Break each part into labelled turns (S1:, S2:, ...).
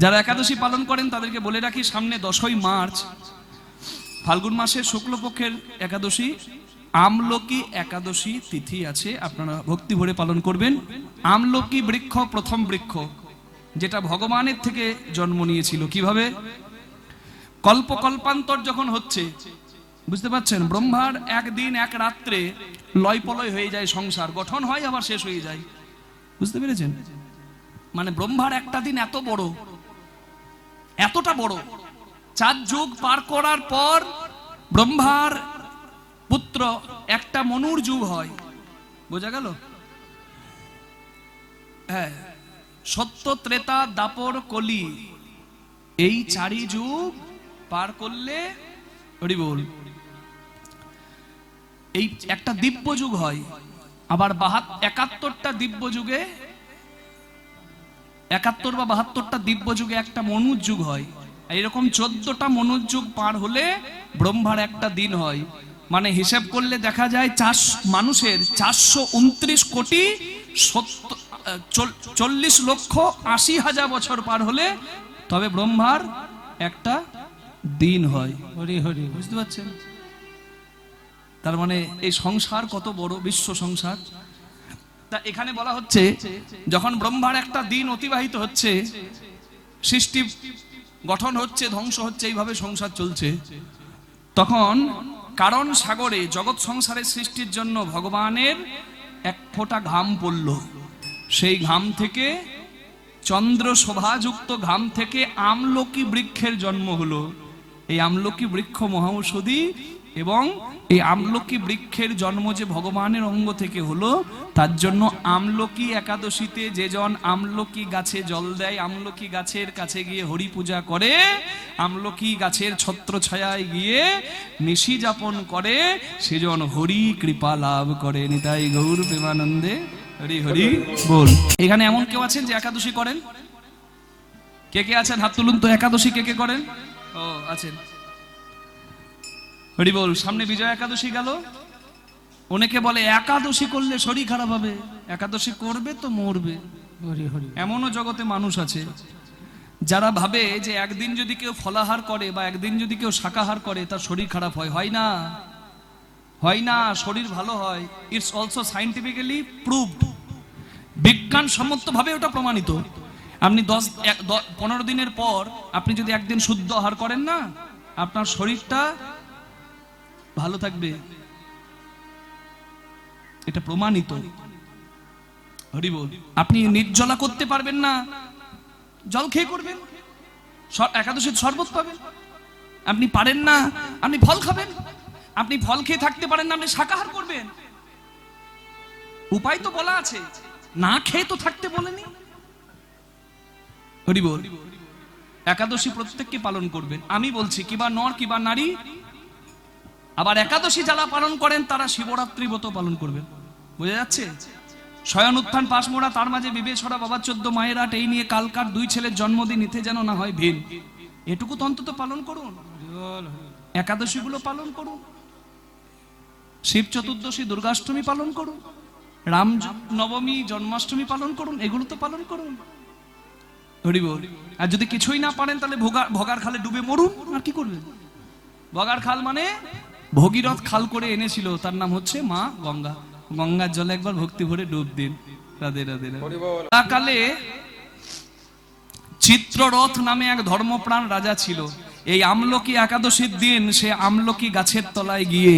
S1: যারা একাদশী পালন করেন তাদেরকে বলে রাখি, সামনে 10ই মার্চ ফাল্গুন মাসের শুক্লপক্ষের একাদশী আমলকি একাদশী তিথি আছে, আপনারা ভক্তি ভরে পালন করবেন। আমলকি বৃক্ষ প্রথম বৃক্ষ, যেটা ভগবানের থেকে জন্ম নিয়েছিল। কিভাবে? কল্প কল্পান্তর যখন হচ্ছে, বুঝতে পারছেন, ব্রহ্মার একদিন এক রাত্রে লয় পলয় হয়ে যায় সংসার, গঠন হয় আবার শেষ হয়ে যায়। বুঝতে পেরেছেন? মানে ব্রহ্মার একটা দিন এত বড়, এতটা বড়, 4 যুগ পার করার পর ব্রহ্মার পুত্র একটা মনুর যুগ হয়। বোঝা গেল? হ্যাঁ, সত্য ত্রেতা দাপর কলি, এই 4 যুগ পার করলে হরি বল এই একটা দিব্য যুগ হয়। আবার 71টা দিব্য যুগে, 71 বা 72টা দিব্য যুগে একটা মনুর যুগ হয়। এইরকম 14টা মনুর যুগ পার হলে ব্রহ্মার একটা দিন হয়। মানে হিসাব করলে দেখা যায় মানুষের 429 কোটি 40,80,000 বছর পার হলে তবে ব্রহ্মার একটা দিন হয়। হরি হরি, বুঝতে পারছেন? তার মানে এই সংসার কত বড়, বিশ্ব সংসার। তা এখানে বলা হচ্ছে যখন ব্রহ্মার একটা দিন অতিবাহিত হচ্ছে, সৃষ্টি গঠন হচ্ছে, ধ্বংস হচ্ছে, এইভাবে সংসার চলছে, তখন কারণ সাগরে জগৎ সংসারের সৃষ্টির জন্য ভগবানের এক ফোঁটা ঘাম পড়ল। সেই ঘাম থেকে, চন্দ্র শোভাযুক্ত ঘাম থেকে আমলকি বৃক্ষের জন্ম হলো। এই আমলকি বৃক্ষ মহাঔষধি, এবং এই আমলকি বৃক্ষের জন্ম যে ভগবানের অঙ্গ থেকে হলো, তার জন্য আমলকি একাদশীতে যে জন আমলকি গাছে জল দেয়, আমলকি গাছের কাছে গিয়ে হরি পূজা করে, আমলকি গাছের ছত্রছায়ায় গিয়ে নিশি যাপন করে, সেজন হরি কৃপা লাভ করে। নিতাই গৌর প্রেমানন্দে হরি হরি বল। এখানে এমন কেউ আছেন যে একাদশী করেন? কে কে আছেন? হাত তুলুন তো। একাদশী কে কে করেন? ও আছেন, হরি বল। সামনে বিজয়া একাদশী গেল। অনেকে বলে একাদশী করলে শরীর খারাপ হবে, একাদশী করবে তো মরবে। হরি হরি। এমনও জগতে মানুষ আছে যারা ভাবে যে একদিন যদি কেউ ফলাহার করে বা একদিন যদি কেউ শাকাহার করে তার শরীর খারাপ হয়। হয় না, হয় না, শরীর ভালো হয়। ইটস অলসো সায়েন্টিফিক্যালি প্রুভড, বিজ্ঞানসম্মতভাবে ওটা প্রমাণিত। আপনি 15 দিনের পর আপনি যদি একদিন শুদ্ধ আহার করেন না, আপনার শরীরটা ভালো থাকবে, এটা প্রমাণিত। হরি বল। আপনি নির্জলা করতে পারবেন না, জল খেয়ে করবেন, একাদশীর শরবত পাবেন। আপনি পারেন না, আপনি ফল খাবেন। আপনি ফল খেয়ে থাকতে পারেন না, আপনি শাকাহার করবেন। উপায় তো বলা আছে, না খেয়ে তো থাকতে বলেনি। হরি বল। একাদশী প্রত্যেককে পালন করবেন। আমি বলছি, কিবা নর কিবা নারী। আবার একাদশী যারা পালন করেন তারা শিবরাত্রি ব্রত পালন করবেন। বোঝা যাচ্ছে? শয়ন উত্থান পাশ মোড়া, তার মাঝে বিবেচনা, বাবা 14 মায়ের আট, এই নিয়ে কালকার 2 ছেলের জন্মদিন, নিতে যেন না হয় ভিন। এটুকু তো অন্তত পালন করুন। একাদশী গুলো পালন করুন। শিব চতুর্দশী, দুর্গাষ্টমী পালন করুন। রাম নবমী, জন্মাষ্টমী পালন করুন। এগুলো তো পালন করুন। হরি বল। আর যদি কিছুই না পারেন তাহলে ভোগার খালে ডুবে মরুন। আর কি করবেন? ভোগার খাল মানে ভগীরথ খাল করে এনেছিল, তার নাম হচ্ছে মা গঙ্গা। গঙ্গার জলে একবার ভক্তি ভরে ডুব দিন। রাধে রাধে। কালে চিত্ররথ নামে এক ধর্মপ্রাণ রাজা ছিল। এই আমলকি একাদশীর দিন সে আমলকি গাছের তলায় গিয়ে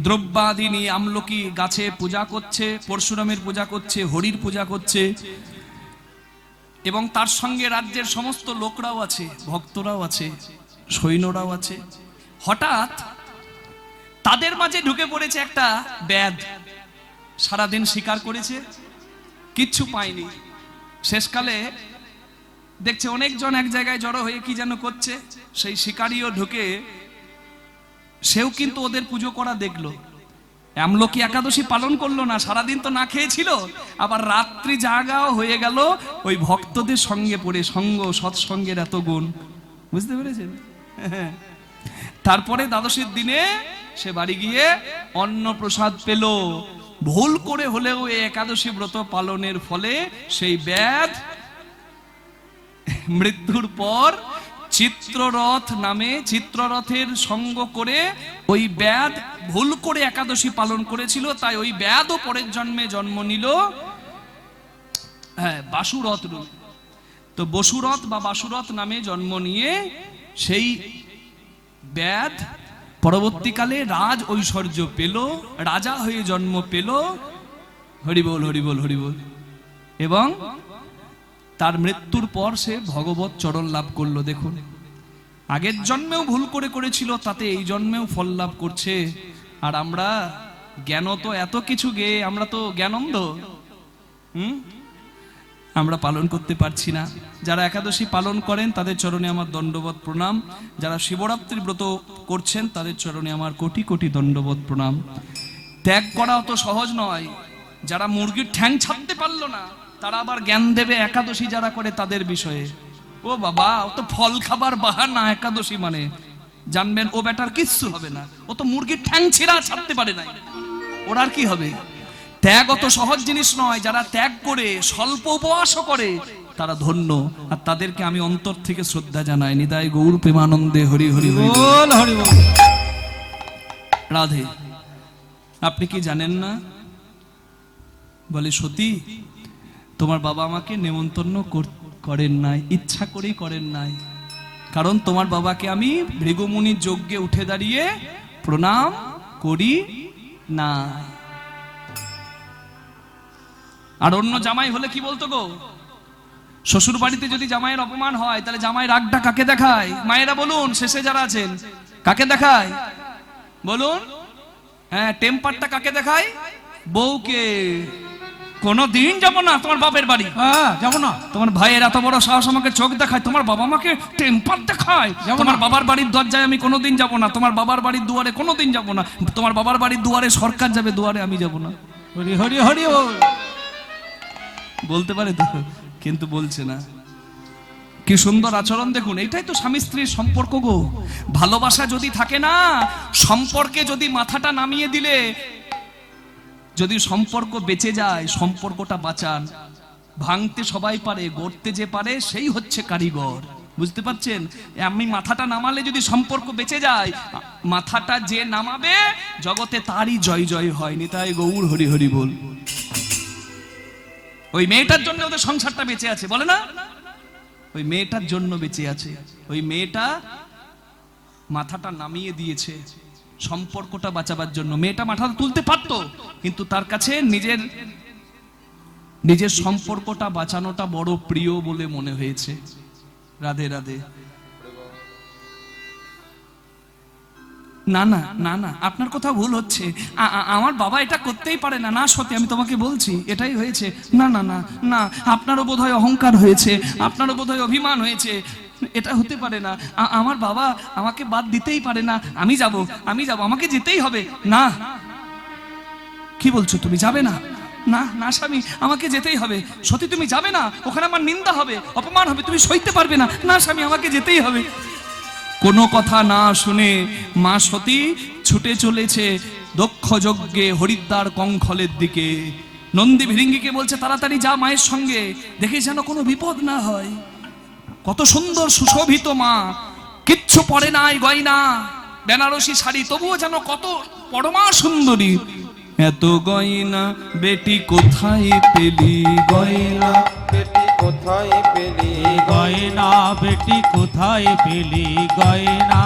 S1: দ্রব্যাদি নিয়ে আমলকি গাছে পূজা করছে, পরশুরামের পূজা করছে, হরির পূজা করছে, এবং তার সঙ্গে রাজ্যের সমস্ত লোকরাও আছে, ভক্তরাও আছে, সৈন্যরাও আছে। হঠাৎ তাদের মাঝে ঢুকে পড়েছে একটা ব্যাধ। সারাদিন শিকার করেছে, কিচ্ছু পায়নি। শেষকালে দেখছে অনেকজন এক জায়গায় জড়ো হয়ে কি যেন করছে। সেই শিকারীও ঢুকে, সেও কিন্তু ওদের পুজো করা দেখলো। আমলকি একাদশী পালন করলো না, সারাদিন তো না খেয়েছিল, আবার রাত্রি জাগাও হয়ে গেল ওই ভক্তদের সঙ্গে পড়ে। সঙ্গ, সৎসঙ্গের এত গুণ, বুঝতে পেরেছেন? তারপরে দ্বাদশীর দিনে সে বাড়ি গিয়ে অন্ন প্রসাদ পেল। ভুল করে হলেও এই একাদশী ব্রত পালনের ফলে সেই ব্যাধ মৃত্যুর পর চিত্ররথ নামে চিত্ররথের সঙ্গ করে ওই ব্যাধ ভুল করে একাদশী পালন করেছিল, তাই ওই ব্যাধও পরের জন্মে জন্ম নিল বাসুরথ রূপে। তো বসুরথ বা বাসুরথ নামে জন্ম নিয়ে সেই ব্যাধ পরবর্তীকালে রাজ ঐশ্বর্য পেল, রাজা হয়ে জন্ম পেল, হরিবোল হরিবোল হরিবোল, এবং তার মৃত্যুর পর সে ভগবত চরণ লাভ করলো। দেখুন, আগের জন্মেও ভুল করে করেছিল, তাতে এই জন্মেও ফল লাভ করছে। আর আমরা জ্ঞান তো এত কিছু গেয়ে আমরা তো জ্ঞানন্দ, আমরা পালন করতে পারছি না। যারা একাদশী পালন করেন তাদের চরণে আমার দণ্ডবত প্রণাম, যারা শিবরাত্রি ব্রত করছেন তাদের চরণে আমার কোটি কোটি দণ্ডবত প্রণাম। ত্যাগ করা অত সহজ নয়। যারা মুরগির ঠ্যাং ছাড়তে পারলো না, তারা আবার জ্ঞান দেবে একাদশী যারা করে তাদের বিষয়ে। ও বাবা, ও তো ফল খাবার বাহানা একাদশী মানে, জানবেন ও বেটার কিচ্ছু হবে না, ও তো মুরগির ঠ্যাং ছেঁড়া ছাড়তে পারে না, ওর আর কি হবে। ত্যাগ অত সহজ জিনিস নয়। যারা ত্যাগ করে স্বল্প উপবাসও করে তারা ধন্য, আর তাদেরকে আমি অন্তর থেকে শ্রদ্ধা জানাই। নিতাই গৌর প্রেমানন্দে হরি হরি বল হরি বল। রাধে, আপনি কি জানেন না? বলে সতী, তোমার বাবা আমাকে নেমন্তন্ন করেন নাই, ইচ্ছা করেই করেন নাই, কারণ তোমার বাবাকে আমি ভৃগুমুনির যজ্ঞে উঠে দাঁড়িয়ে প্রণাম করি না। আর অন্য জামাই হলে কি বলতো গো? শ্বশুর বাড়িতে যদি জামাইয়ের অপমান হয় তাহলে জামাই রাগটা কাকে দেখায়? মায়েরা বলুন, শেষে যারা আছেন, কাকে দেখায় বলুন? হ্যাঁ, টেম্পারটা কাকে দেখায়? বউকে। কোনদিন যাবো না তোমার বাপের বাড়ি, যাবো না। তোমার ভাইয়ের এত বড় সাহস আমাকে চোখ দেখায়, তোমার বাবা আমাকে টেম্পার দেখায়। তোমার বাবার বাড়ির দরজায় আমি কোনোদিন যাবো না, তোমার বাবার বাড়ির দুয়ারে কোনোদিন যাবো না, তোমার বাবার বাড়ির দুয়ারে সরকার যাবে, দুয়ারে আমি যাবো না। হরি হরি হরি বলতে পারে তো, কিন্তু বলছে না। কি সুন্দর আচরণ দেখুন, এইটাই তো স্বামী স্ত্রীর সম্পর্ক গো। ভালোবাসা যদি থাকে না, সম্পর্কে যদি মাথাটা নামিয়ে দিলে, যদি সম্পর্ক বেঁচে যায়, সম্পর্কটা বাঁচান। ভাঙতে সবাই পারে, গড়তে যে পারে সেই হচ্ছে কারিগর। বুঝতে পারছেন? আমি মাথাটা নামালে যদি সম্পর্ক বেঁচে যায়, মাথাটা যে নামাবে জগতে তারই জয় জয় হয়। নিতাই গৌর হরি হরি বল। ওই মেয়েটার জন্য ওদের সংসারটা বেঁচে আছে, বলে না? ওই মেয়েটার জন্য বেঁচে আছে। ওই মেয়েটা মাথাটা নামিয়ে দিয়েছে সম্পর্কটা বাঁচাবার জন্য। মেয়েটা মাথাটা তুলতে পারতো, কিন্তু তার কাছে নিজের সম্পর্কটা বাঁচানোটা বড় প্রিয় বলে মনে হয়েছে। রাধে রাধে। না না না না, আপনার কথা ভুল হচ্ছে। আমার বাবা এটা করতেই পারে না। না সত্যি, আমি তোমাকে বলছি এটাই হয়েছে। না না না না, আপনারও বোধহয় অহংকার হয়েছে, আপনারও বোধহয় অভিমান হয়েছে। এটা হতে পারে না। আমার বাবা আমাকে বাদ দিতেই পারে না। আমি যাব, আমাকে যেতেই হবে। না, কি বলছো তুমি? যাবে না? না না স্বামী, আমাকে যেতেই হবে। সত্যি তুমি যাবে না? ওখানে আমার নিন্দা হবে, অপমান হবে, তুমি সইতে পারবে না। না স্বামী, আমাকে যেতেই হবে। কোনো কথা না শুনে মা সতী ছুটে চলেছে দক্ষ যজ্ঞে হরিদ্বার কঙ্খলের দিকে। নন্দী ভিরিঙ্গিকে বলছে, তাড়াতাড়ি যা মায়ের সঙ্গে, দেখে যেন কোনো বিপদ না হয়। কত সুন্দর সুশোভিত মা, কিচ্ছু পরে নাই, গয়না বেনারসি শাড়ি, তবুও যেন কত পরমা সুন্দরী। এত গয়না বেটি কোথায় পেলি? গয়না বেটি কোথায় পেলি?
S2: গয়না বেটি কোথায় পেলি? গয়না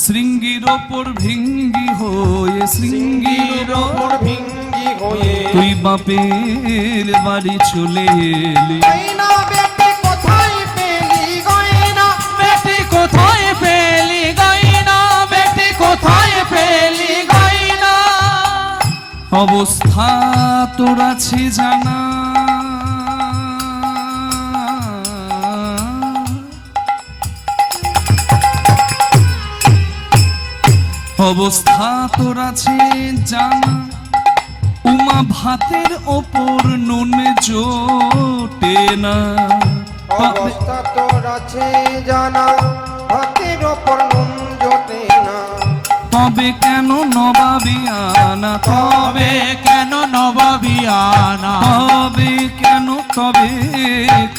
S1: শৃঙ্গির ওপর ভিঙ্গি হয়ে, শৃঙ্গির ওপর
S3: ভিঙ্গি হয়ে
S1: তুই বাপের বাড়ি চলে এলি।
S3: গয়না বেটি কোথায় পেলি? গয়না
S2: বেটি কোথায় পেলি? গয়না বেটি কোথায় পেলি? গয়না
S1: অবস্থা তোর আছে জানা, অবস্থা তোর আছে জানা, উমা ভাতের ওপর নুন জোটে না।
S3: অবস্থা তোর আছে জানা, ভাতের ওপর নুন জোটে না।
S1: তবে কেন নবাবিয়ানা,
S2: তবে কেন নবাবিয়ানা,
S1: তবে কেন, তবে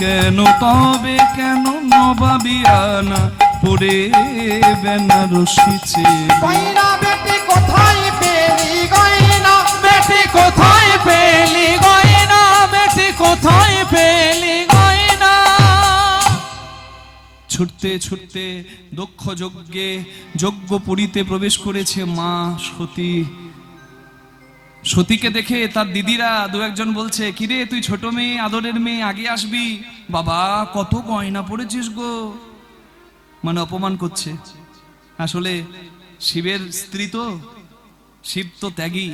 S1: কেন, তবে কেন নবাবিয়ানা পরে বেনারসিছে।
S3: গয়না বেটি কোথায় পেলি গয়না,
S2: বেটি কোথায় পেলি গয়না, বেটি কোথায় পেলি গয়না।
S1: ছুটতে ছুটতে দক্ষ যজ্ঞে যজ্ঞ পুরীতে প্রবেশ করেছে মা সতী। সতীকে দেখে তার দিদিরা দু একজন বলছে, কিরে তুই ছোট মেয়ে, আদরের মেয়ে, আগে আসবি। বাবা কত গয়না পড়েছিস গো, মানে অপমান করছে। আসলে শিবের স্ত্রী তো, শিব তো ত্যাগী,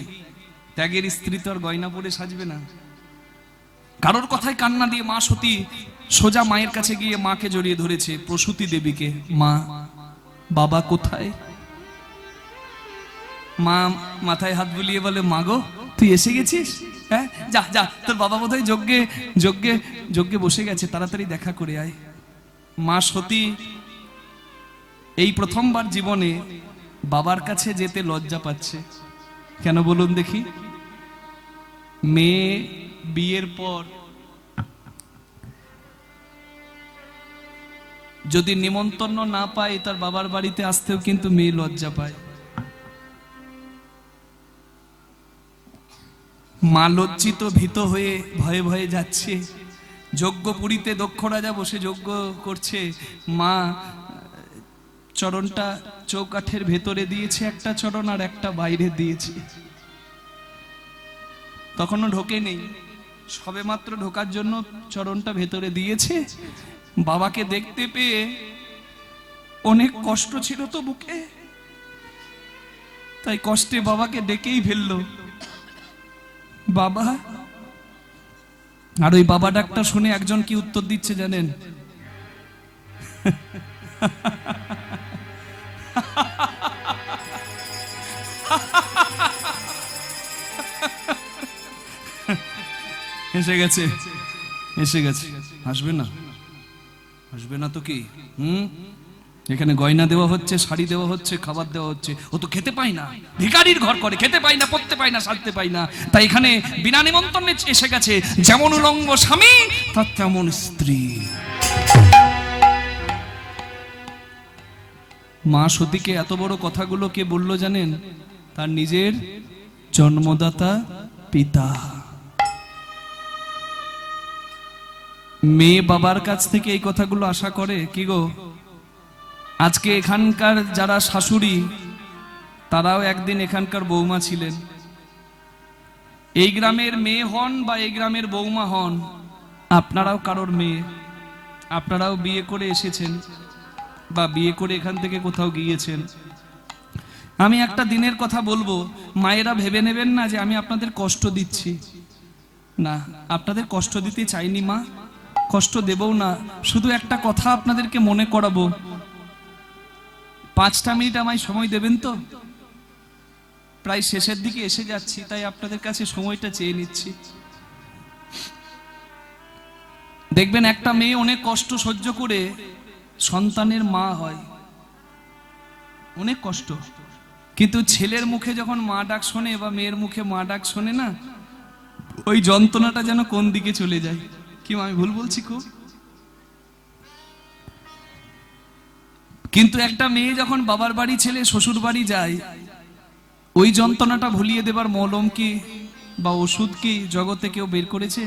S1: ত্যাগের স্ত্রী তো আর গয়না পরে সাজবে না। কারোর কথায় কান্না দিয়ে মা সতী সোজা মায়ের কাছে গিয়ে মাকে জড়িয়ে ধরেছে, প্রসূতি দেবীকে। মা, বাবা কোথায়? মা মাথায় হাত বুলিয়ে বলে, মা গো তুই এসে গেছিস? হ্যাঁ, যা যা, তোর বাবা বোধহয় যজ্ঞে যজ্ঞে যজ্ঞে বসে গেছে, তাড়াতাড়ি দেখা করে আয়। মা সতী এই প্রথমবার জীবনে বাবার কাছে যেতে লজ্জা পাচ্ছে। কেন বলুন দেখি? মেয়ে বিয়ের পর যদি নিমন্ত্রণ না পায়, তার বাবার বাড়িতে আসতেও কিন্তু মেয়ে লজ্জা পায়। মা লজ্জিত ভীত হয়ে ভয়ে ভয়ে যাচ্ছে। যজ্ঞপুরীতে দক্ষ রাজা বসে যজ্ঞ করছে, মা চরণটা চৌকাঠের ভেতরে দিয়েছে, একটা চরণ আর একটা বাইরে দিয়েছে। তখনও ঢোকে নেই, সবে মাত্র ঢোকার জন্য চরণটা ভেতরে দিয়েছে। বাবাকে দেখতে পেয়ে অনেক কষ্ট ছিল তো বুকে, তাই কষ্টে বাবাকে ডেকেই ফেললো, বাবা। আর ওই বাবা ডাকটা শুনে একজন কি উত্তর দিচ্ছে জানেন? এসে গেছে, এসে গেছে। আসবে না, আসবে না তো কি? এখানে গয়না দেওয়া হচ্ছে, শাড়ি দেওয়া হচ্ছে, খাবার দেওয়া হচ্ছে। ও তো খেতে পায় না, ভিখারির ঘর করে, খেতে পায় না, পড়তে পায় না, সাজতে পায় না। তাই এখানে বিনা নিমন্ত্রণে এসে গেছে। যেমন উলঙ্গ স্বামী তার তেমন স্ত্রী। মা সতীকে এত বড় কথাগুলো কে বললো জানেন? তার নিজের জন্মদাতা পিতা। মেয়ে বাবার কাছ থেকে এই কথাগুলো আশা করে কি গো? আজকে এখানকার যারা শাশুড়ি, তারাও একদিন এখানকার বৌমা ছিলেন। এই গ্রামের মেয়ে হন বা এই গ্রামের বৌমা হন, আপনারাও কারোর মেয়ে, আপনারাও বিয়ে করে এসেছেন বা বিয়ে করে এখান থেকে কোথাও গিয়েছেন। আমি একটা দিনের কথা বলবো, মায়েরা ভেবে নেবেন না যে আমি আপনাদের কষ্ট দিচ্ছি। না, আপনাদের কষ্ট দিতে চাইনি মা, কষ্ট দেবও না। শুধু একটা কথা আপনাদেরকে মনে করাবো, 5টা মিনিট আমায় সময় দেবেন তো? প্রায় শেষের দিকে এসে যাচ্ছি, তাই আপনাদের কাছে সময়টা চেয়ে নিচ্ছি। দেখবেন একটা মেয়ে অনেক কষ্ট সহ্য করে সন্তানের মা হয়, অনেক কষ্ট। কিন্তু ছেলের মুখে যখন মা ডাক শোনে বা মেয়ের মুখে মা ডাক শোনে না, ওই যন্ত্রণাটা যেন কোন দিকে চলে যায়। কি আমি ভুল বলছি খুব? কিন্তু একটা মেয়ে যখন বাবার বাড়ি ছেলে শ্বশুর বাড়ি যায়, ওই যন্ত্রণাটা ভুলিয়ে দেবার মলম কি বা ওষুধ কি জগতে কেউ বের করেছে?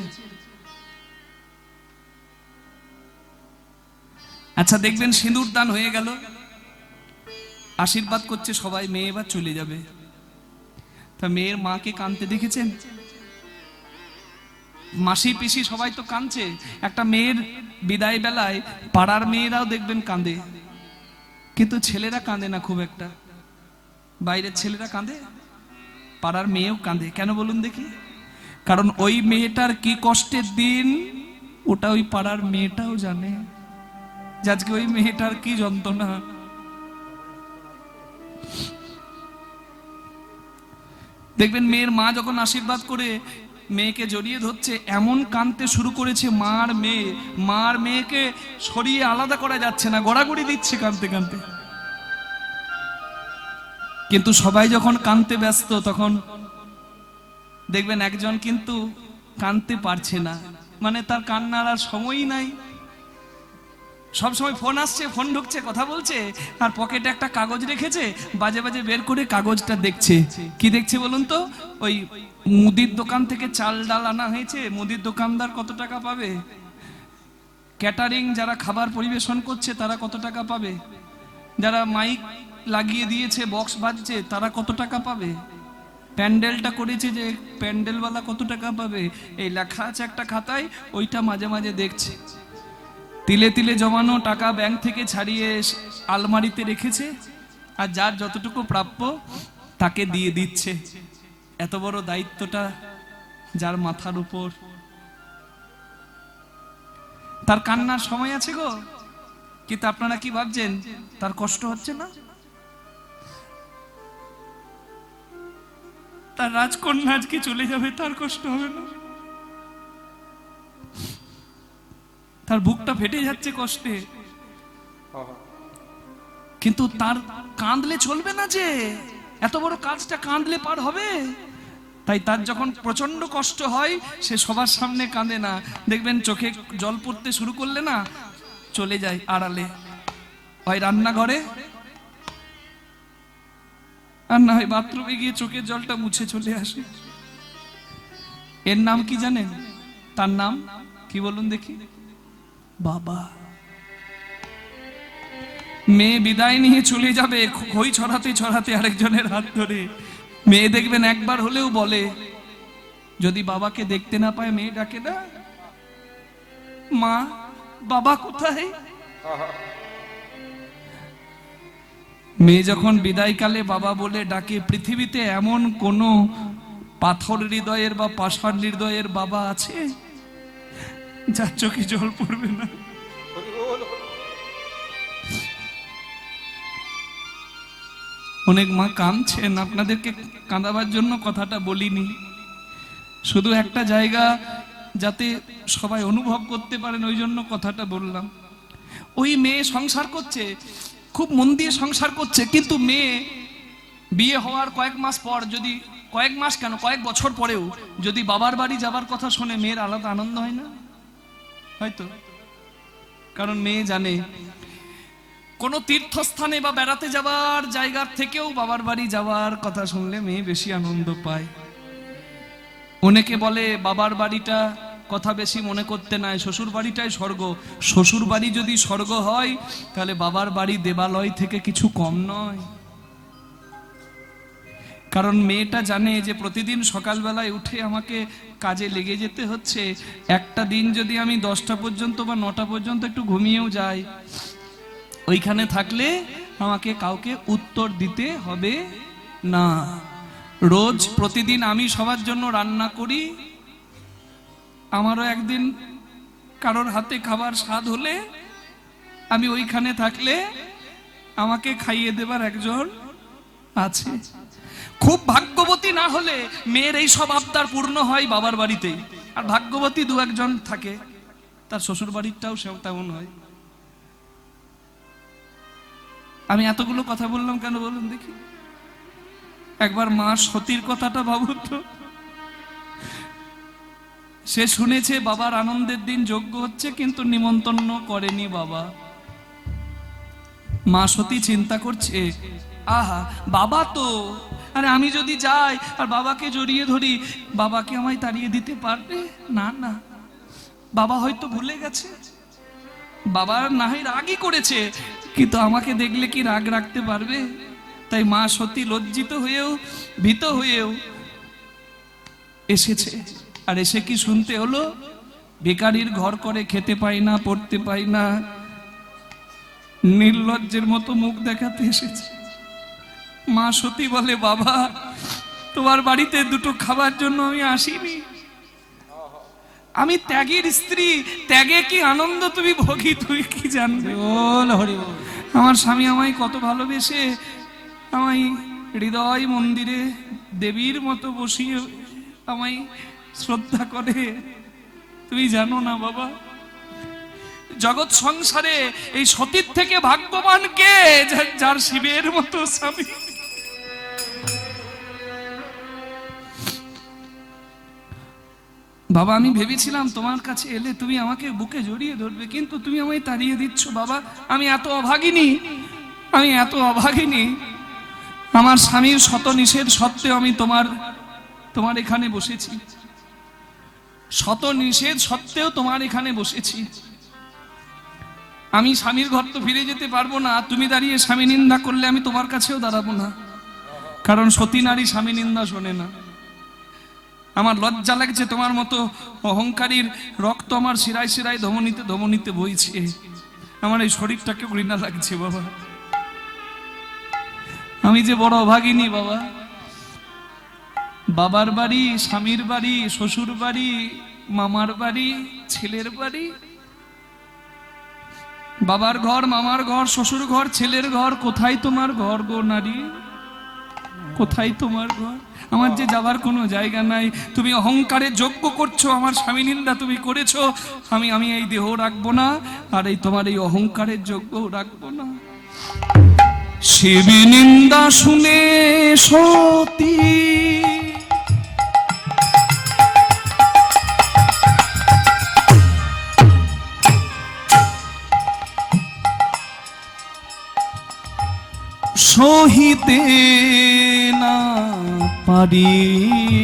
S1: আচ্ছা দেখবেন সিঁদুর দান হয়ে গেল, আশীর্বাদ করছে সবাই, মেয়ে এবার চলে যাবে। তা মেয়ের মাকে কাঁদতে দেখেছেন? মাসি পিসি সবাই তো কাঁদছে। একটা মেয়ের বিদায় বেলায় পাড়ার মেয়েরাও দেখবেন কাঁদে, কিন্তু ছেলেরা কাঁদে না খুব একটা। বাইরের ছেলেরা কাঁদে, পাড়ার মেয়েও কাঁদে। কেন বলুন দেখি? কারণ ওই মেয়েটার কি কষ্টের দিন ওটা ওই পাড়ার মেয়েটাও জানে, যে আজকে ওই মেয়েটার কি যন্ত্রণা। দেখবেন মেয়ের মা যখন আশীর্বাদ করে মেয়েকে জড়িয়ে ধরছে, এমন কাঁদতে শুরু করেছে মার মেয়েকে সরিয়ে আলাদা করা যাচ্ছে না, গড়াগড়ি দিচ্ছে কাঁদতে কাঁদতে। কিন্তু সবাই যখন কাঁদতে ব্যস্ত তখন দেখবেন একজন কিন্তু কাঁদতে পারছে না, মানে তার কান্নার আর সময়ই নাই। সব সময় ফোন আসছে, ফোন ঢুকছে, কথা বলছে, আর পকেটে একটা কাগজ রেখেছে, বাজে বাজে বের করে কাগজটা দেখছে। কি দেখছে বলুন তো? ওই মুদির দোকান থেকে চাল ডাল আনা হয়েছে, মুদির দোকানদার কত টাকা পাবে, ক্যাটারিং যারা খাবার পরিবেশন করছে তারা কত টাকা পাবে, যারা মাইক লাগিয়ে দিয়েছে বক্স বাজছে তারা কত টাকা পাবে, প্যান্ডেলটা করেছে যে প্যান্ডেলওয়ালা কত টাকা পাবে, এই লেখা আছে একটা খাতায়, ওইটা মাঝে মাঝে দেখছে। তিলে তিলে জমানো টাকা ব্যাংক থেকে ছাড়িয়ে আলমারিতে রেখেছে, আর যার যতটুকু প্রাপ্য তাকে দিয়ে দিচ্ছে। এত বড় দায়িত্বটা যার মাথার উপর, তার কান্নার সময় আছে গো। কিন্তু আপনারা কি ভাবছেন তার কষ্ট হচ্ছে না? তার রাজকন্যা আজকে চলে যাবে, তার কষ্ট হবে না? তার বুকটা ফেটে যাচ্ছে কষ্টে, কিন্তু তার কাঁদলে চলবে না, যে এত বড় কাজটা কাঁদলে পার হবে। তাই তার যখন প্রচন্ড কষ্ট হয় সে সবার সামনে কাঁদে না, দেখবেন চোখে জল পড়তে শুরু করলে না চলে যায় আড়ালে, হয় রান্নাঘরে আর না হয় বাথরুমে গিয়ে চোখের জলটা মুছে চলে আসে। এর নাম কি জানেন? তার নাম কি বলুন দেখি? বাবা। মেয়ে বিদায় নিয়ে চলে যাবে খই ছড়াতে ছড়াতে আরেকজনের হাত ধরে, মেয়ে দেখবেন একবার হলেও বলে, যদি বাবাকে দেখতে না পায় মেয়ে ডাকে না, মা বাবা কোথায়? মেয়ে যখন বিদায়কালে বাবা বলে ডাকে, পৃথিবীতে এমন কোন পাথর হৃদয়ের বা পাষাণ হৃদয়ের বাবা আছে যার চোখে জল পড়বে না? অনেক মা কাঁদছেন, আপনাদেরকে কাঁদাবার জন্য কথাটা বলিনি, শুধু একটা জায়গা যাতে সবাই অনুভব করতে পারেন ওই জন্য কথাটা বললাম। ওই মেয়ে সংসার করছে, খুব মন দিয়ে সংসার করছে, কিন্তু মেয়ে বিয়ে হওয়ার কয়েক মাস পর, যদি কয়েক মাস কেন কয়েক বছর পরেও যদি বাবার বাড়ি যাবার কথা শুনে মেয়ের আলাদা আনন্দ হয় না? হয়তো, কারণ মেয়ে জানে কোনো তীর্থস্থানে বা বেড়াতে যাবার জায়গার থেকেও বাবার বাড়ি যাওয়ার কথা শুনলে মেয়ে বেশি আনন্দ পায়। অনেকে বলে বাবার বাড়িটা কথা বেশি মনে করতে নাই, শ্বশুর বাড়িটাই স্বর্গ। শ্বশুর বাড়ি যদি স্বর্গ হয় তাহলে বাবার বাড়ি দেবালয় থেকে কিছু কম নয়। কারণ মেয়েটা জানে যে প্রতিদিন সকালবেলায় উঠে আমাকে কাজে লেগে যেতে হচ্ছে, একটা দিন যদি আমি 10টা পর্যন্ত বা 9টা পর্যন্ত একটু ঘুমিয়েও যাই, ওইখানে থাকলে আমাকে কাউকে উত্তর দিতে হবে না। রোজ প্রতিদিন আমি সবার জন্য রান্না করি, আমারও একদিন কারোর হাতে খাবার স্বাদ হলে আমি ওইখানে থাকলে আমাকে খাইয়ে দেবার একজন আছে। খুব ভাগ্যবতী না হলে মেয়ের এই সব আবদার পূর্ণ হয় বাবার বাড়িতেই, আর ভাগ্যবতী 2-1 থাকে তার শ্বশুর বাড়িটাও সেও তেমন হয়। আমি এতগুলো কথা বললাম কেন বলুন দেখি? একবার মা সতীর কথাটা ভাবুন তো। সে শুনেছে বাবার আনন্দের দিন যজ্ঞ হচ্ছে, কিন্তু নিমন্ত্রণ করেনি বাবা। মা সতী চিন্তা করছে, আহা বাবা তো, আরে আমি যদি যাই আর বাবাকে জড়িয়ে ধরি, বাবাকে আমায় তাড়িয়ে দিতে পারবে না? না, বাবা হয়তো ভুলে গেছে, বাবা না হয় রাগই করেছে, কিন্তু আমাকে দেখলে কি রাগ রাখতে পারবে? তাই মা সতী লজ্জিত হয়েও ভীত হয়েও এসেছে। আর এসে কি শুনতে হলো? বেকারির ঘর করে খেতে পাই না, পড়তে পাই না, নির্লজ্জের মতো মুখ দেখাতে এসেছে। মা সতী বলে, বাবা তোমার বাড়িতে দুটো খাবার জন্য আমি আসিনি, আমি ত্যাগের স্ত্রী, ত্যাগে কি আনন্দ তুমি ভোগী তুই কি জানবে? আমার স্বামী আমায় কত ভালোবেসে আমায় হৃদয় মন্দিরে দেবীর মতো বসিয়ে আমায় শ্রদ্ধা করে, তুমি জানো না বাবা? জগৎ সংসারে এই সতীর থেকে ভাগ্যবান কে, যার শিবের মতো স্বামী। বাবা আমি ভেবেছিলাম তোমার কাছে এলে তুমি আমাকে বুকে জড়িয়ে ধরবে, কিন্তু তুমি আমায় তাড়িয়ে দিচ্ছ বাবা। আমি এত অভাগিনী, আমি এত অভাগিনী। আমার স্বামীর শত নিষেধ সত্ত্বেও আমি তোমার এখানে বসেছি, শত নিষেধ সত্ত্বেও তোমার এখানে বসেছি। আমি স্বামীর ঘর তো ফিরে যেতে পারবো না, তুমি দাঁড়িয়ে স্বামী নিন্দা করলে আমি তোমার কাছেও দাঁড়াবো না, কারণ সতী নারী স্বামী নিন্দা শোনে না। আমার লজ্জা লাগছে, তোমার মতো অহংকারীর রক্ত আমার শিরায় শিরায় ধমনীতে ধমনীতে বইছে। আমার এই শরীরটাকে ঘৃণা লাগছে বাবা। আমি যে বড় অভাগিনী বাবা। বাবার বাড়ি, স্বামীর বাড়ি, শ্বশুর বাড়ি, মামার বাড়ি, ছেলের বাড়ি, বাবার ঘর, মামার ঘর, শ্বশুর ঘর, ছেলের ঘর, কোথায় তোমার ঘর গো নারী? কোথায় তোমার ঘর? আমার যে যাবার কোনো জায়গা নাই। তুমি অহংকারে যজ্ঞ করছো, আমার স্বামী নিন্দা তুমি করেছো। আমি এই দেহ রাখবো না, আর এই তোমার এই অহংকারের যজ্ঞ রাখবো না। শিব নিন্দা শুনে সতী সহিতে না পারিল,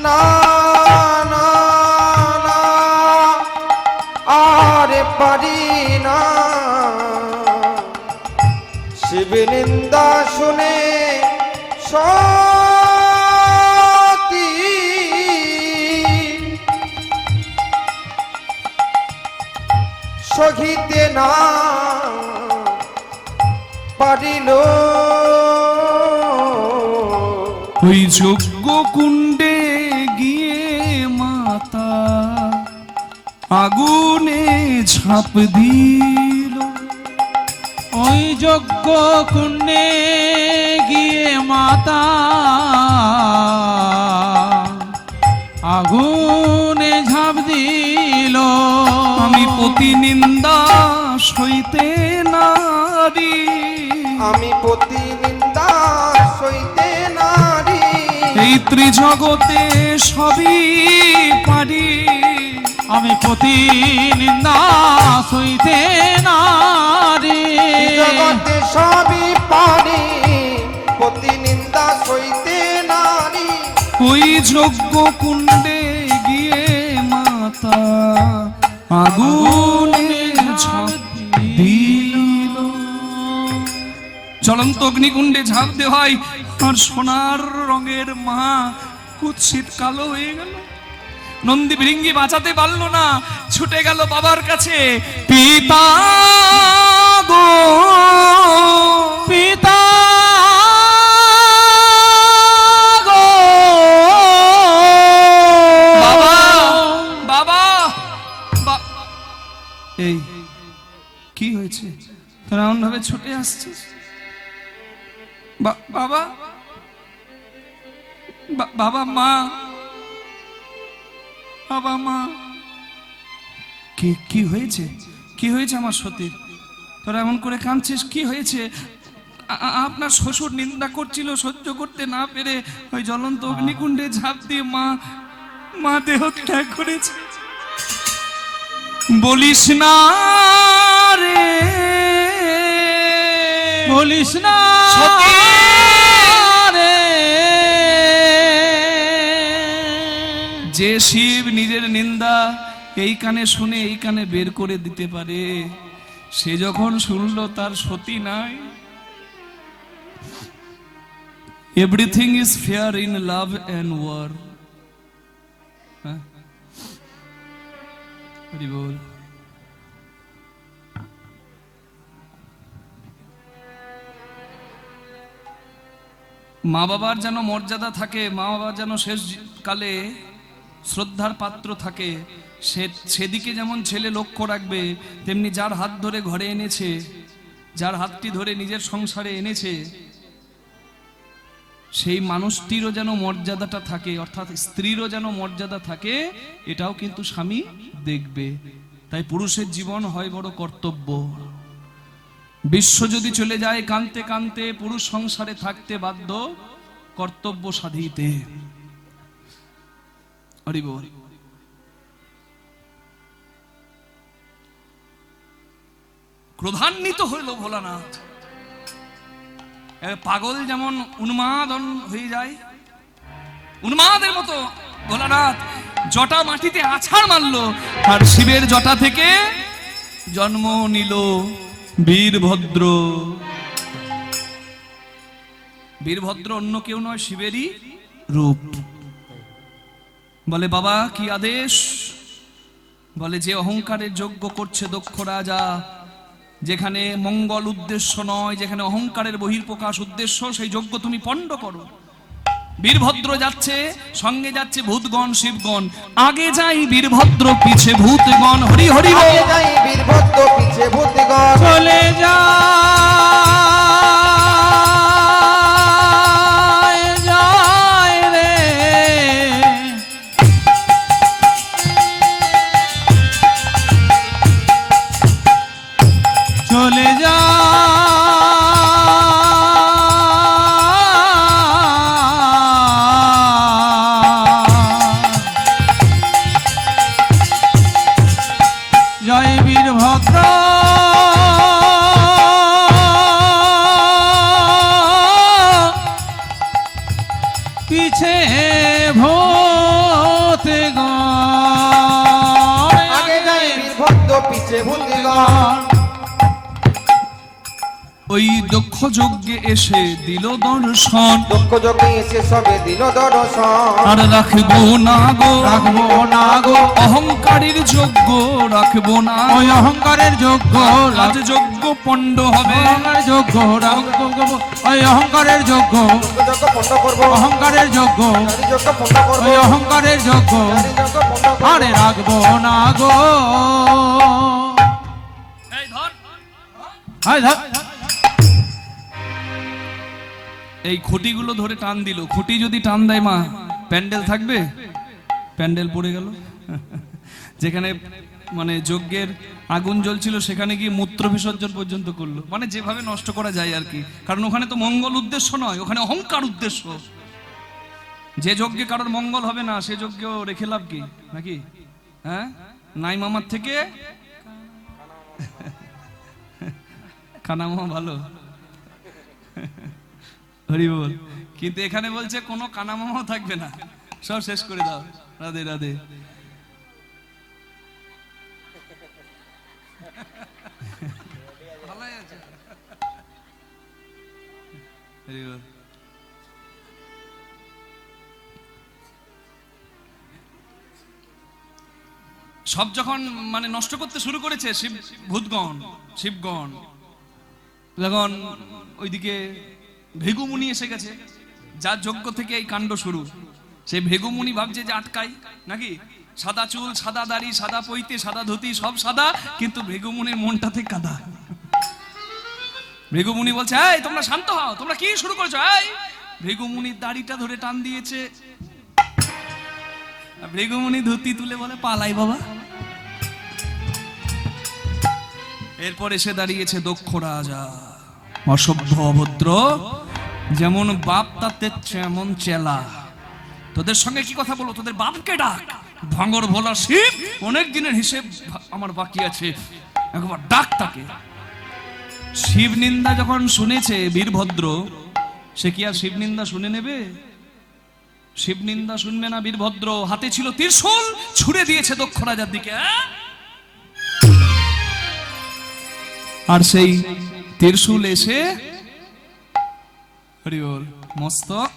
S3: না না না আর পারি না। শিব নিন্দা শুনে সতী সহিতে না পারিল।
S1: ওই যজ্ঞ কুণ্ডে গিয়ে মাতা আগুনে ঝাঁপ দিল।
S2: ওই যজ্ঞ কুণ্ডে গিয়ে মাতা আগুনে ঝাঁপ দিল।
S1: আমি পতি নিন্দা সইতে নারী,
S3: আমি পতি নিন্দা সইতে নারী।
S1: এই ত্রিজগতে সবই পারি,
S2: আমি পতি নিন্দা সইতে নারী।
S3: জগতে সবই পারি, পতি নিন্দা সইতে নারী।
S1: ওই যজ্ঞ কুণ্ডে গিয়ে মাতা আগুনে ঝাঁপ দিল। জ্বলন্ত অগ্নিকুণ্ডে ঝাঁপ দেওয়ায় আর সোনার রঙের মা কুৎসিত কালো হয়ে গেল। নন্দী ভৃঙ্গি বাঁচাতে পারলো না, ছুটে গেল বাবার কাছে। পিতা গো
S2: পিতা
S1: এই কি হয়েছে? তোরা এমন ভাবে ছুটে আসছিস? বাবা বাবা মা, বাবা মা, কি হয়েছে? কি হয়েছে আমার সতীর? তোরা এমন করে কাঁদছিস, কি হয়েছে? আপনার শ্বশুর নিন্দা করছিল, সহ্য করতে না পেরে ওই জ্বলন্ত অগ্নিকুণ্ডে ঝাঁপ দিয়ে মা দেহ ত্যাগ করেছে। বলিস না রে,
S2: বলিস না রে।
S1: যে শিব নিজের নিন্দা এই কানে শুনে এই কানে বের করে দিতে পারে, সে যখন শুনলো তার সতী নাই। Everything is fair in love and war. Hari বল। মা বাবার যেন মর্যাদা থাকে, মা বাবার যেন শেষ কালে শ্রদ্ধার পাত্র থাকে, সেদিকে যেমন ছেলে লক্ষ্য রাখবে, তেমনি যার হাত ধরে ঘরে এনেছে, যার হাতটি ধরে নিজের সংসারে এনেছে, সেই মানুষটিরও যেন মর্যাদাটা থাকে, অর্থাৎ স্ত্রীরও যেন মর্যাদা থাকে, এটাও কিন্তু স্বামী দেখবে। তাই পুরুষের জীবন হয় বড় কর্তব্য। বিশ্ব যদি চলে যায় কানতে কানতে, পুরুষ সংসারে থাকতে বাধ্য কর্তব্য সাধিতে। হরি বল। ক্রোধান্বিত হইল ভোলানাথ। পাগল যেমন উন্মাদন হয়ে যায়, উন্মাদের মতো ভোলানাথ জটা মাটিতে আছাড় মারলো, আর শিবের জটা থেকে জন্ম নিল বীরভদ্র। বীরভদ্র অন্য কেউ নয়, শিবেরই রূপ। বলে বাবা কি আদেশ? বলে যে অহংকারের যজ্ঞ করছে দক্ষ রাজা, যেখানে মঙ্গল উদ্দেশ্য নয়, যেখানে অহংকারের বহির্প্রকাশ উদ্দেশ্য, সেই যজ্ঞ তুমি পণ্ড করো। বীরভদ্র যাচ্ছে, সঙ্গে যাচ্ছে ভূতগণ শিবগণ। আগে যাই বীরভদ্র, পিছে ভূতগণ। হরি হরি বল।
S3: আগে যাই বীরভদ্র, পিছে ভূতগণ।
S2: চলে যায় রে, চলে জয় বীরভদ্র। পিছে ভূতগণ।
S3: আগে যাই বীরভদ্র, পিছে ভূতগণ।
S1: ওই দক্ষ যজ্ঞে এসে দিল দর্শন,
S3: দক্ষ যজ্ঞে এসে সবে দিল দর্শন।
S1: আর রাখবো না গো,
S2: রাখবো না গো,
S1: অহংকারের যজ্ঞ রাখবো না।
S2: ওই অহংকারের যোগ্য
S1: আজ যজ্ঞ পণ্ড হবে।
S2: অহংকারের যোগ্য রাখবো, ওই অহংকারের যোগ্য,
S3: যজ্ঞ পণ্ড করবো।
S2: অহংকারের যোগ্য,
S3: নারী যজ্ঞ পণ্ড করবো।
S2: ওই অহংকারের যোগ্য
S3: নারী যজ্ঞ পণ্ড করবো।
S2: আরে রাখবো না গো।
S1: এই ধর,
S2: হায় ধর।
S1: এই খুঁটিগুলো ধরে টান দিল। খুঁটি যদি টান দেয় মা, প্যান্ডেল থাকবে? প্যান্ডেল পড়ে গেল। যেখানে মানে যজ্ঞের আগুন জ্বলছিল সেখানে গিয়ে মূত্র বিসর্জন পর্যন্ত করলো। মানে যেভাবে নষ্ট করা যায় আর কি, কারণ ওখানে তো মঙ্গল উদ্দেশ্য নয়, ওখানে অহংকার উদ্দেশ্য। যে যজ্ঞে কারোর মঙ্গল হবে না সে যজ্ঞ রেখে লাভ কি নাকি? হ্যাঁ, নাই মামার থেকে কানা মামা ভালো। হরি বল। কিন্তু এখানে বলছে কোনো কানা মামাও থাকবে না, সব শেষ করে দাও। রাধে রাধে। ভালোই আছে। হরি বল। সব যখন মানে নষ্ট করতে শুরু করেছে শিব ভূতগণ শিবগণ, যখন ওইদিকে ভৃগুমুনি এসে গেছে, যার যজ্ঞ থেকে এই কাণ্ড শুরু, সেই ভৃগুমুনি ভাবছে যে আটকাই নাকি, সাদা চুল, সাদা দাড়ি, সাদা পৈতে, সাদা ধুতি, সব সাদা, কিন্তু ভৃগুমুনির মনটাতে কাদা। ভৃগুমুনি বলছে এই তোমরা শান্ত হও, তোমরা কি শুরু করেছো? এই ভৃগুমুনির দাড়িটা ধরে টান দিয়েছে। ভৃগুমুনি ধুতি তুলে বলে পালাই বাবা। এরপর এসে দাঁড়িয়েছে দক্ষ রাজা, অসভ্য অভদ্র, যেমন বাপ তাতে তেমন চেলা। তোদের সঙ্গে কি কথা বলবো, তোদের বাপকে ডাক। ভাঙর ভোলা শিব, অনেক দিনের হিসেব আমার বাকি আছে, একবার ডাক তাকে। শিব নিন্দা যখন শুনেছে বীরভদ্র, সে কি আর শিব নিন্দা শুনে নেবে? শিব নিন্দা শুনবে না বীরভদ্র। হাতে ছিল ত্রিশূল, ছুড়ে দিয়েছে দক্ষ রাজার দিকে। আর সেই ত্রিশূল এসে হরি বল মস্তক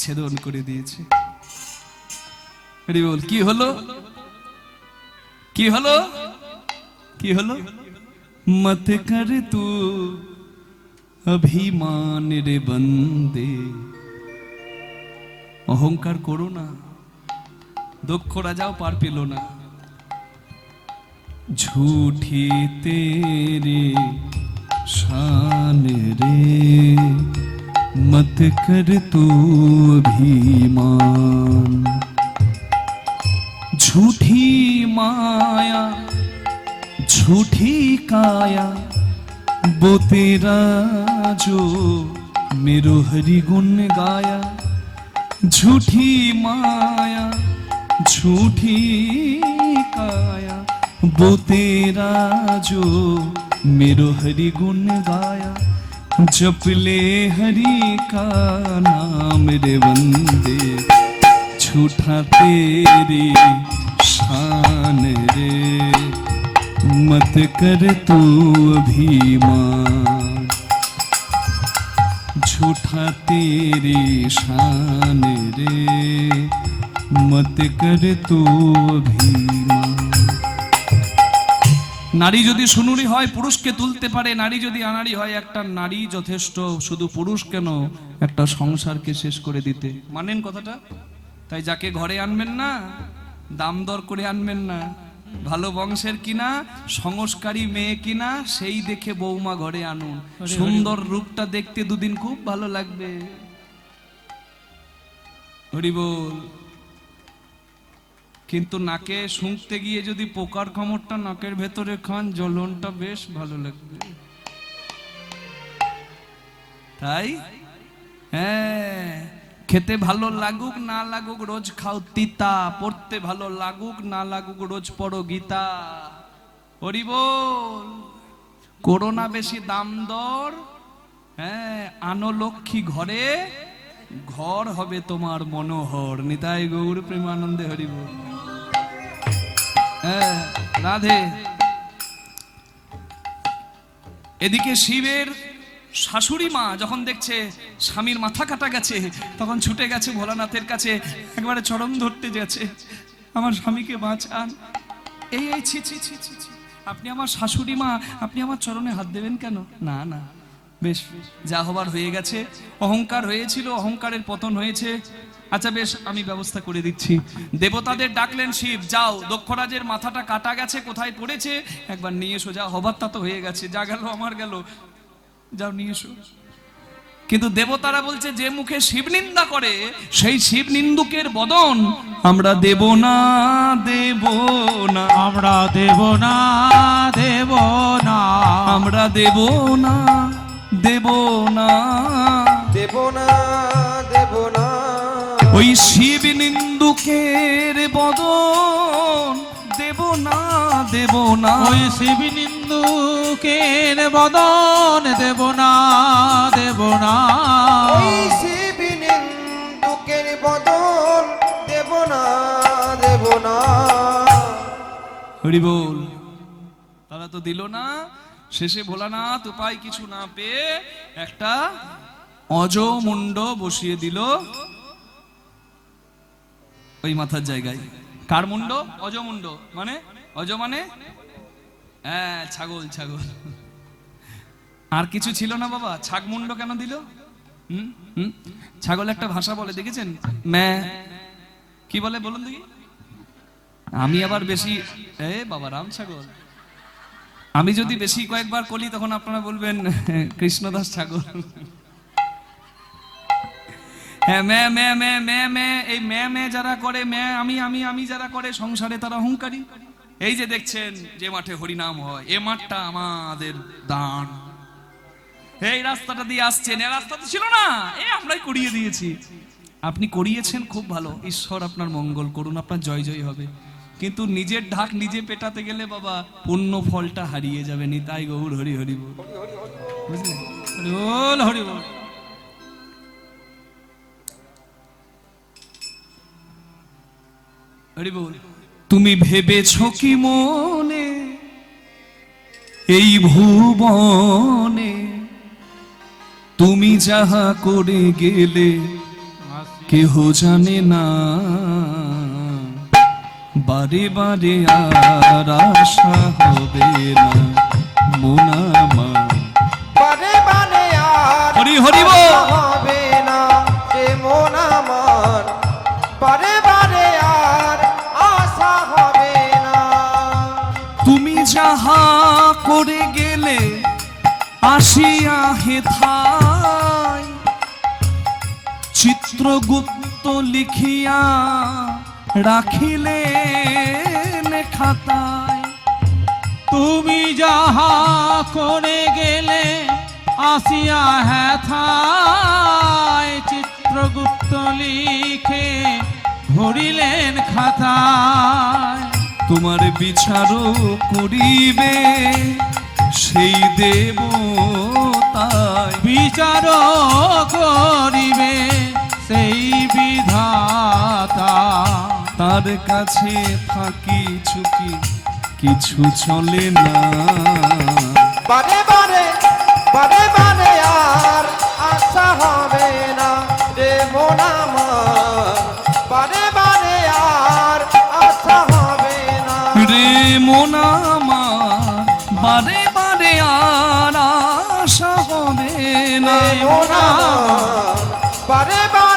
S1: ছেদন করে দিয়েছে। হরি বল। কি হলো? কি হলো? কি হলো? মত কর তু অভিমান রে বন্দে, অহংকার করো না। দক্ষ রাজাও পার পেল না। ঝুঠি তেরে শান রে, মত কর তু অভিমান। झूठी माया झूठी काया, वो तेरा जो मेरो हरि गुण गाया। झूठी माया झूठी काया वो तेरा जो मेरो हरि गुण गाया जप ले हरि का नाम रे बंदे झूठा तेरी शान रे मत कर तू अभिमान झूठा तेरी शान रे मत कर तू अभिमान। নারী যদি সুনুরি হয় পুরুষকে তুলতে পারে, নারী যদি আনাড়ি হয় একটা নারী যথেষ্ট, শুধু পুরুষ কেন একটা সংসারকে শেষ করে দিতে। মানেন কথাটা? তাই যাকে ঘরে আনবেন না দাম দর করে আনবেন না, ভালো বংশের কিনা সংস্কারী মেয়ে কিনা সেই দেখে বৌমা ঘরে আনুন। সুন্দর রূপটা দেখতে দুদিন খুব ভালো লাগবে। হরি বল। কিন্তু নাকে শুঁকতে গিয়ে যদি পোকার কামড়টা নাকের ভেতরে খান জ্বলনটা বেশ ভালো লাগবে। তাই হ্যাঁ, খেতে ভালো লাগুক না লাগুক রোজ খাও তিতা, পড়তে ভালো লাগুক না লাগুক রোজ পড়ো গীতা। হরি বল। করোনা বেশি দাম দর, হ্যাঁ আনো লক্ষ্মী ঘরে, ঘর হবে তোমার মনোহর। নিতাই গৌর প্রেমানন্দে হরি বল। হ্যাঁ রাধে। এদিকে শিবের শাশুড়ি মা যখন দেখছে স্বামীর মাথা কাটা গেছে তখন ছুটে গেছে ভোলানাথের কাছে, একবারে চরণ ধরতে গেছে, আমার স্বামীকে বাঁচান। এই এই ছি ছি ছি ছি ছি, আপনি আমার শাশুড়ি মা, আপনি আমার চরণে হাত দেবেন কেন? না না, বেশ যা হবার হয়ে গেছে, অহংকার হয়েছিল, অহংকারের পতন হয়েছে। আচ্ছা বেশ, আমি ব্যবস্থা করে দিচ্ছি। দেবতাদের ডাকলেন শিব, যাও দক্ষরাজের মাথাটা কাটা গেছে, কোথায় পড়েছে একবার নিয়ে এসো। যা হবার তা তো হয়ে গেছে, যা গেল আমার গেল, যাও নিয়ে এসো। কিন্তু দেবতারা বলছে যে মুখে শিব নিন্দা করে সেই শিব নিন্দুকের বদন আমরা দেব না, দেব না,
S2: আমরা দেব না, দেব না,
S1: আমরা দেব না, দেব না,
S3: দেব না, দেব না,
S1: ওই শিব নিন্দুকের বদন দেব না, দেব না,
S2: ওই শিব নিন্দুকের বদন দেব না, দেব না,
S3: ওই শিব নিন্দুকের বদন দেব না, দেব না।
S1: হরি বল। তারা তো দিল না। শেষে ভোলানাথ উপায় কিছু না পেয়ে একটা অজমুণ্ড বসিয়ে দিল ওই মাথার জায়গায়। কার মুন্ড? অজমুণ্ড। মানে অজ মানে হ্যাঁ ছাগল, ছাগল। আর কিছু ছিল না বাবা, ছাগমুণ্ড কেন দিল? ছাগল একটা ভাষা বলে দেখেছেন, ম্যা কি বলে বলুন দেখি। আমি আবার বেশি বাবা রাম ছাগল, আমি যদি বেশি কয়েকবার বলি তখন আপনারা বলবেন কৃষ্ণদাস ছাগল। হ্যাঁ ম্যা ম্যা ম্যা ম্যা ম্যা, এই ম্যা ম্যা যারা করে, ম্যা আমি আমি আমি যারা করে সংসারে তারা অহংকারী। এই যে দেখছেন যে মাঠে হরিনাম হয়, এ মাঠটা আমাদের দান। এই রাস্তাটা দিয়ে আসছেন, এ রাস্তা তো ছিল না, এ আমরাই করিয়ে দিয়েছি। আপনি করিয়েছেন খুব ভালো, ঈশ্বর আপনার মঙ্গল করুন, আপনার জয় জয় হবে। কিন্তু নিজের ঢাক নিজে পেটাতে গেলে বাবা পুণ্য ফলটা হারিয়ে যাবে। নিতাই গৌর হরি হরি বল। বুঝলেন?
S2: হরি বল, হরি বল।
S1: হরি বল। তুমি ভেবেছ কি মনে এই ভুবনে তুমি যাহা করে গেলে কেহ জানে না, বারে বারে আর আশা হবে না মোনামা।
S3: বারে বারে আর
S1: হরি হরি বল।
S3: হবে না যে মন আমার, বারে বারে আর আশা হবে না।
S1: তুমি যাহা করে গেলে আসিয়া হেথায় চিত্রগুপ্ত লিখিয়া রাখিলেন খাতায়।
S2: তুমি যাহা করে গেলে আসিয়া হেথায় চিত্রগুপ্ত লিখে ভরিলেন খাতায়,
S1: তোমার বিচারও করিবে সেই দেবতায়।
S2: বিচার করিবে সেই বিধাতা,
S1: তার কাছে ফাঁকি ঝুঁকি কিছু চলে না।
S3: বারে বারে বারে বারে আর আশা হবে না রে মন আমার, বারে বারে আর আশা হবে না
S1: রে মন আমার, বারে বারে আর আশা হবে না।
S3: রে মন আমার, বারে বারে